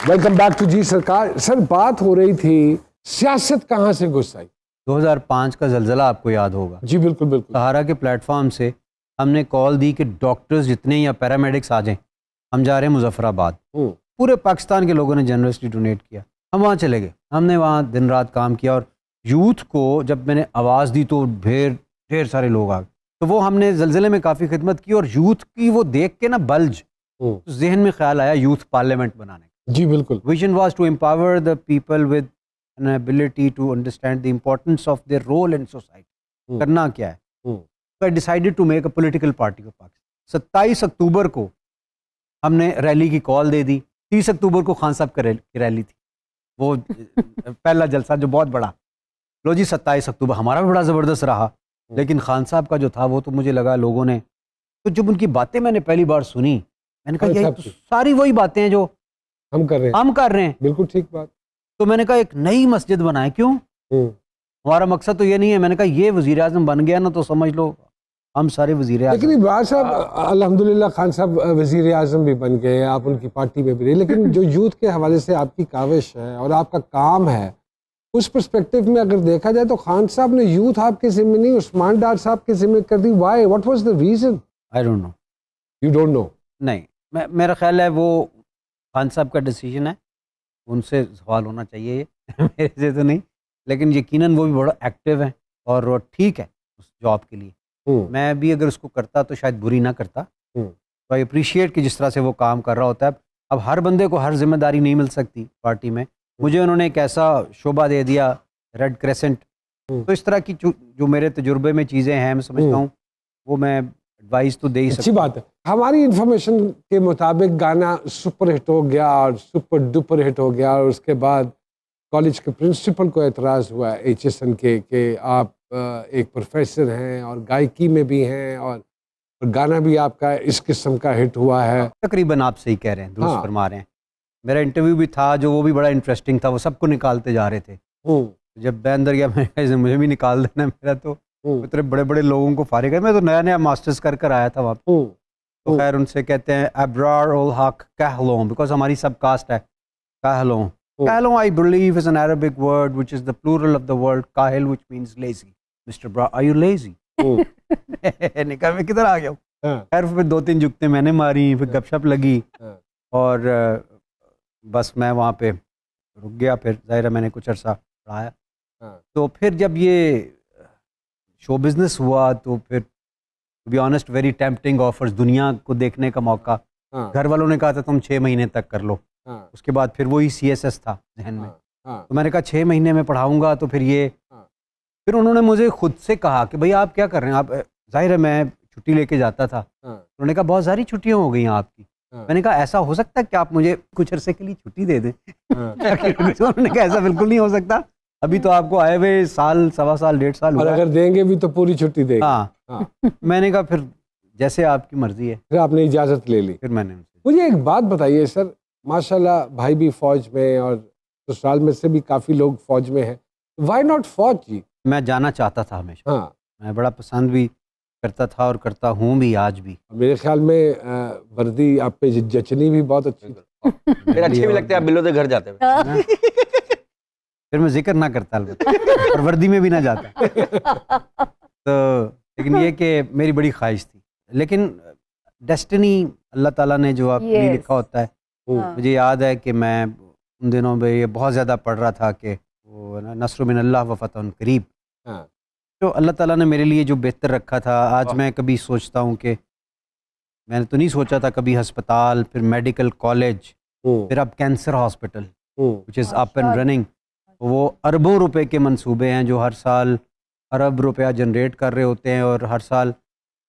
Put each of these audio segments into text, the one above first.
Welcome back to جی سرکار. سر بات ہو رہی تھی سیاست کہاں سے گھس آئی؟ 2005 کا زلزلہ آپ کو یاد ہوگا. جی بالکل بالکل. سہارا کے پلیٹ فارم سے ہم نے کال دی کہ ڈاکٹرز جتنے یا پیرامیڈکس آ جائیں, ہم جا رہے ہیں مظفر آباد. پورے پاکستان کے لوگوں نے جنرسلی ڈونیٹ کیا. ہم وہاں چلے گئے, ہم نے وہاں دن رات کام کیا, اور یوتھ کو جب میں نے آواز دی تو ڈھیر سارے لوگ آ گئے. تو وہ ہم نے زلزلے میں کافی خدمت کی, اور یوتھ کی وہ دیکھ کے نا بلج ذہن میں خیال آیا یوتھ پارلیمنٹ بنانے کا. جی بالکل. Vision was to empower the people with an ability to understand the importance of their role in society. کرنا کیا ہے. So I decided to make a political party of Pakistan. 27 اکتوبر کو ہم نے ریلی کی کال دے دی. 30 اکتوبر کو خان صاحب کی ریلی تھی, وہ پہلا جلسہ جو بہت بڑا. لو جی 27 اکتوبر ہمارا بھی بڑا زبردست رہا, لیکن خان صاحب کا جو تھا وہ تو مجھے لگا لوگوں نے, تو جب ان کی باتیں میں نے پہلی بار سنی, میں نے کہا یہ تو ساری وہی باتیں ہیں جو ہم کر رہے ہیں. بالکل ٹھیک بات. تو میں نے کہا ایک نئی مسجد بنائیں. کیوں؟ ہمارا مقصد تو یہ نہیں ہے. میں نے کہا یہ وزیر اعظم بن گیا نا تو سمجھ لو ہم سارے وزیر اعظم. لیکن عمران صاحب الحمدللہ خان صاحب وزیر اعظم بھی بن گئے, آپ ان کی پارٹی میں بھی رہے, لیکن جو یوتھ کے حوالے سے آپ کی کاوش ہے اور آپ کا کام ہے, اس پرسپیکٹو میں اگر دیکھا جائے تو خان صاحب نے یوتھ آپ کے ذمہ نہیں عثمان ڈار صاحب کے ذمہ کر دی. Why? What was the reason? I don't know. You don't know? نہیں, میرا خیال ہے وہ خان صاحب کا ڈیسیجن ہے, ان سے سوال ہونا چاہیے, میرے سے تو نہیں. لیکن یقیناً وہ بھی بڑا ایکٹیو ہیں اور ٹھیک ہے اس جاب کے لیے. میں بھی اگر اس کو کرتا تو شاید بری نہ کرتا. تو آئی اپریشیٹ کہ جس طرح سے وہ کام کر رہا ہوتا ہے. اب ہر بندے کو ہر ذمہ داری نہیں مل سکتی پارٹی میں. مجھے انہوں نے ایک ایسا شعبہ دے دیا ریڈ کریسنٹ, تو اس طرح کی جو میرے تجربے میں چیزیں ہیں میں سمجھتا ہوں وہ میں ایڈوائز تو دے ہی سکتا. اچھی بات ہے. ہماری انفارمیشن کے مطابق گانا سپر ہٹ ہو گیا اور سپر ڈپر ہٹ ہو گیا, اور اس کے بعد کالج کے پرنسپل کو اعتراض ہوا ایچ ایس این کے کہ آپ ایک پروفیسر ہیں اور گائکی میں بھی ہیں, اور گانا بھی آپ کا اس قسم کا ہٹ ہوا ہے. تقریباً آپ صحیح کہہ رہے ہیں, درست فرما رہے ہیں. میرا انٹرویو بھی تھا جو وہ بھی بڑا انٹرسٹنگ تھا, وہ سب کو نکالتے جا رہے تھے. جب میں اندر گیا میں مجھے بھی نکال دینا, میرا تو اتنے بڑے بڑے لوگوں کو فارغ ہے. میں تو نیا ماسٹرز کر آیا تھا وہاں پہ. تو خیر ان سے کہتے ہیں ابرار الحق کہلوں, بیکاز ہماری سب کاسٹ ہے کہلوں. کہلوں I believe is an Arabic word which is the plural of the word kahil which means lazy. Mr. Bra, are you lazy? نے کہا میں کدھر آ گیا ہوں. خیر پھر 2-3 جگتے میں نے ماری, پھر گپ شپ لگی, اور بس میں وہاں پہ رک گیا. پھر ظاہر ہے میں نے کچھ عرصہ پڑھایا. تو پھر جب یہ شو بزنس ہوا تو پھر to be honest very tempting offers, دنیا کو دیکھنے کا موقع. گھر والوں نے کہا تھا تم 6 مہینے تک کر لو. اس کے بعد پھر وہی سی ایس ایس تھا ذہن میں. تو میں نے کہا 6 مہینے میں پڑھاؤں گا تو پھر یہ. پھر انہوں نے مجھے خود سے کہا کہ بھئی آپ کیا کر رہے ہیں. آپ ظاہر ہے میں چھٹی لے کے جاتا تھا. انہوں نے کہا بہت ساری چھٹیاں ہو گئی ہیں آپ کی. میں نے کہا ایسا ہو سکتا ہے کہ آپ مجھے کچھ عرصے کے لیے چھٹی دے دیں. انہوں نے کہا ایسا بالکل نہیں ہو سکتا, ابھی تو آپ کو آئے ہوئے سال, 1.25 سال, 1.5 سال, اور اگر دیں گے بھی تو پوری چھٹی دیں گے. ہاں. میں نے کہا پھر جیسے آپ کی مرضی ہے. پھر آپ نے اجازت لے لی. پھر میں نے مجھے ایک بات بتائیے سر, ماشاءاللہ بھائی بھی فوج میں اور سسرال میں سے بھی کافی لوگ فوج میں ہیں, وائی ناٹ فوج؟ جی میں جانا چاہتا تھا ہمیشہ. میں بڑا پسند بھی کرتا تھا اور کرتا ہوں بھی آج بھی. میرے خیال میں وردی آپ پہ جچنی بھی بہت اچھی, پھر اچھے بھی لگتے ہیں. آپ بلو سے گھر جاتے ہیں. پھر میں ذکر نہ کرتا البتہ, اور وردی میں بھی نہ جاتا. تو لیکن یہ کہ میری بڑی خواہش تھی, لیکن ڈیسٹنی اللہ تعالیٰ نے جو آپ کے لیے لکھا ہوتا ہے. مجھے یاد ہے کہ میں ان دنوں میں یہ بہت زیادہ پڑھ رہا تھا کہ وہ نصر من اللہ و فتح قریب. تو اللہ تعالیٰ نے میرے لیے جو بہتر رکھا تھا, آج میں کبھی سوچتا ہوں کہ میں نے تو نہیں سوچا تھا کبھی ہسپتال, پھر میڈیکل کالج, پھر اب cancer hospital which is up and running. وہ اربوں روپے کے منصوبے ہیں جو ہر سال ارب روپیہ جنریٹ کر رہے ہوتے ہیں, اور ہر سال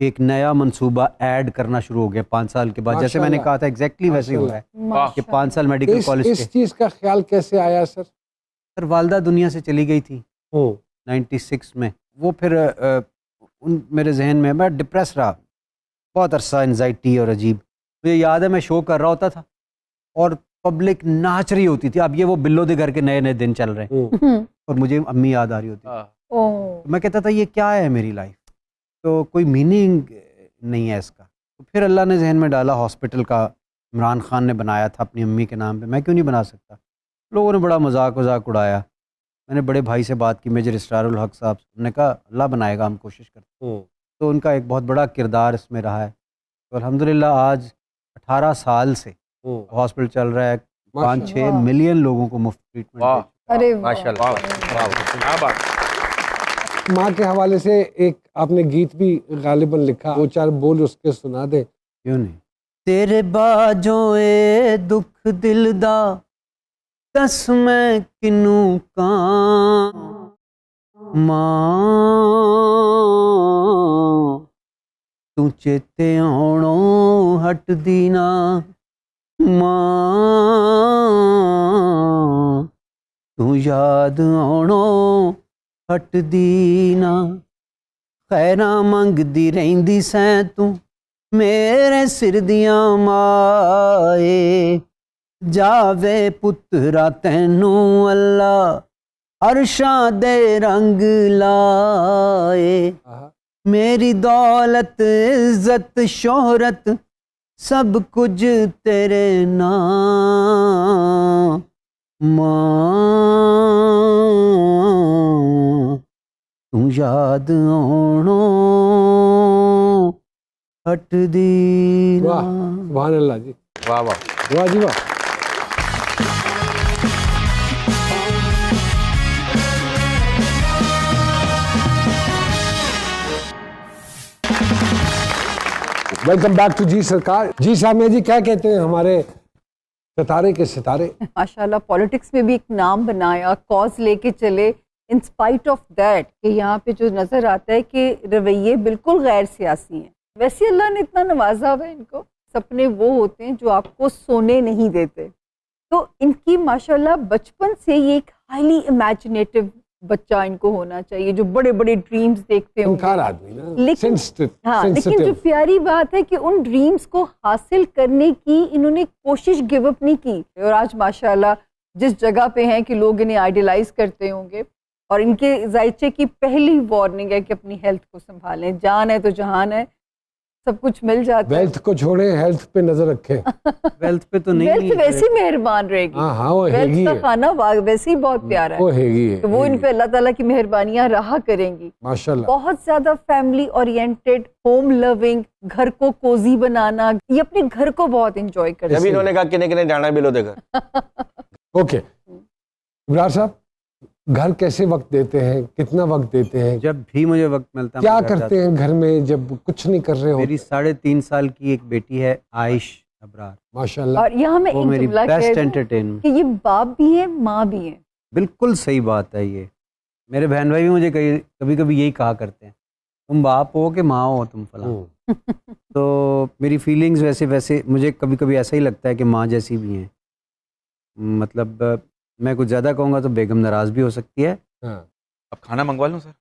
ایک نیا منصوبہ ایڈ کرنا شروع ہو گیا 5 سال کے بعد. جیسے میں نے کہا تھا ایگزیکٹلی ویسے ہو رہا ہے کہ 5 سال میڈیکل کالج کے. اس چیز کا خیال کیسے آیا سر؟ سر والدہ دنیا سے چلی گئی تھی 96 میں. وہ پھر میرے ذہن میں ڈپریس رہا بہت عرصہ, انزائٹی اور عجیب. مجھے یاد ہے میں شو کر رہا ہوتا تھا اور پبلک ناچ رہی ہوتی تھی. اب یہ وہ بلو دے گھر کے نئے نئے دن چل رہے ہیں, اور مجھے امی یاد آ رہی ہوتی. میں کہتا تھا یہ کیا ہے میری لائف, تو کوئی میننگ نہیں ہے اس کا. تو پھر اللہ نے ذہن میں ڈالا ہاسپٹل کا عمران خان نے بنایا تھا اپنی امی کے نام پہ، میں کیوں نہیں بنا سکتا؟ لوگوں نے بڑا مذاق اڑایا. میں نے بڑے بھائی سے بات کی، میجر اسرار الحق صاحب، انہوں نے کہا اللہ بنائے گا، ہم کوشش کرتے ہیں. تو ان کا ایک بہت بڑا کردار اس میں رہا ہے. تو الحمدللہ آج 18 سال سے ہاسپٹل چل رہا ہے، 5-6 ملین لوگوں کو مفت ٹریٹمنٹ. ارے ماشاءاللہ. ماں کے حوالے سے ایک آپ نے گیت بھی غالباً لکھا، 2-4 بول اس کے سنا دیں. کیوں نہیں؟ تیرے باجوں اے دکھ دل دا دس میں کنوں کان، ماں تو چیتے آنوں ہٹ دینا، ماں تو یاد آنوں ہٹ دینا، خیراں منگ دی رہندی سیں تو میرے سر دیاں مائے، جاوے پترا تینوں اللہ عرشاں دے رنگ لائے، میری دولت عزت شہرت سب کچھ تیرے نام، ماں تو یاد آنوں ہٹ دینا. واہ سبحان اللہ جی، واہ واہ. واہ جی واہ. ویلکم بیک ٹو جی سرکار. جی سامعہ جی، کیا کہتے ہیں ہمارے ستارے کے ستارے؟ ماشاءاللہ پولیٹکس میں بھی ایک نام بنایا، کاز لے کے چلے، ان اسپائٹ آف دیٹ کہ یہاں پہ جو نظر آتا ہے کہ رویے بالکل غیر سیاسی ہیں. ویسے اللہ نے اتنا نوازا ہوا ہے ان کو، سپنے وہ ہوتے ہیں جو آپ کو سونے نہیں دیتے. تو ان کی ماشاءاللہ بچپن سے یہ ایک ہائیلی امیجنیٹو بچہ ان کو ہونا چاہیے، جو بڑے بڑے ڈریمز دیکھتے ہوں. انکار آدمی نا، لیکن لیکن جو پیاری بات ہے کہ ان ڈریمز کو حاصل کرنے کی انہوں نے کوشش گیو اپ نہیں کی، اور آج ماشاءاللہ جس جگہ پہ ہیں کہ لوگ انہیں آئیڈیلائز کرتے ہوں گے. اور ان کے ذائچے کی پہلی وارننگ ہے کہ اپنی ہیلتھ کو سنبھالیں، جان ہے تو جہان ہے، سب کچھ مل جاتا ہے. ویلتھ کو چھوڑیں، ہیلتھ پہ نظر رکھیں. ویلتھ پہ تو نہیں، ویلتھ ویسے ہی مہربان رہے گی. ہاں وہ ہے ویلتھ گی کا ہے، کھانا ویسے ہی بہت پیارا وہ ہے، ہے گی ہے. تو وہ ان پہ اللہ تعالیٰ کی مہربانیاں رہا کریں گی. ماشاءاللہ بہت زیادہ فیملی اورینٹڈ، ہوم لونگ، گھر کو کوزی بنانا، یہ اپنے گھر کو بہت انجوائے کرتے جب انہوں نے کہا کنے کنے جانا ہے بلو دے گھر. اوکے ابرار صاحب، گھر کیسے وقت دیتے ہیں، کتنا وقت دیتے ہیں، جب بھی مجھے وقت ملتا ہے کیا میں گھر کرتے ہیں گھر میں جب کچھ نہیں کر رہے ہو؟ میری 3.5 سال کی ایک بیٹی ہے عائش ابرار، ماشاءاللہ. اور یہاں میں وہ ایک میری جملہ بیسٹ کہہ دوں انٹرٹینمنٹ. کہ یہ باپ بھی ہیں ماں بھی ہیں. بالکل صحیح بات ہے. یہ میرے بہن بھائی بھی مجھے کبھی کبھی یہی کہا کرتے ہیں، تم باپ ہو کہ ماں ہو تم فلاں. تو میری فیلنگز ویسے مجھے کبھی کبھی ایسا ہی لگتا ہے کہ ماں جیسی بھی ہیں. مطلب میں کچھ زیادہ کہوں گا تو بیگم ناراض بھی ہو سکتی ہے. اب کھانا منگوا لوں سر.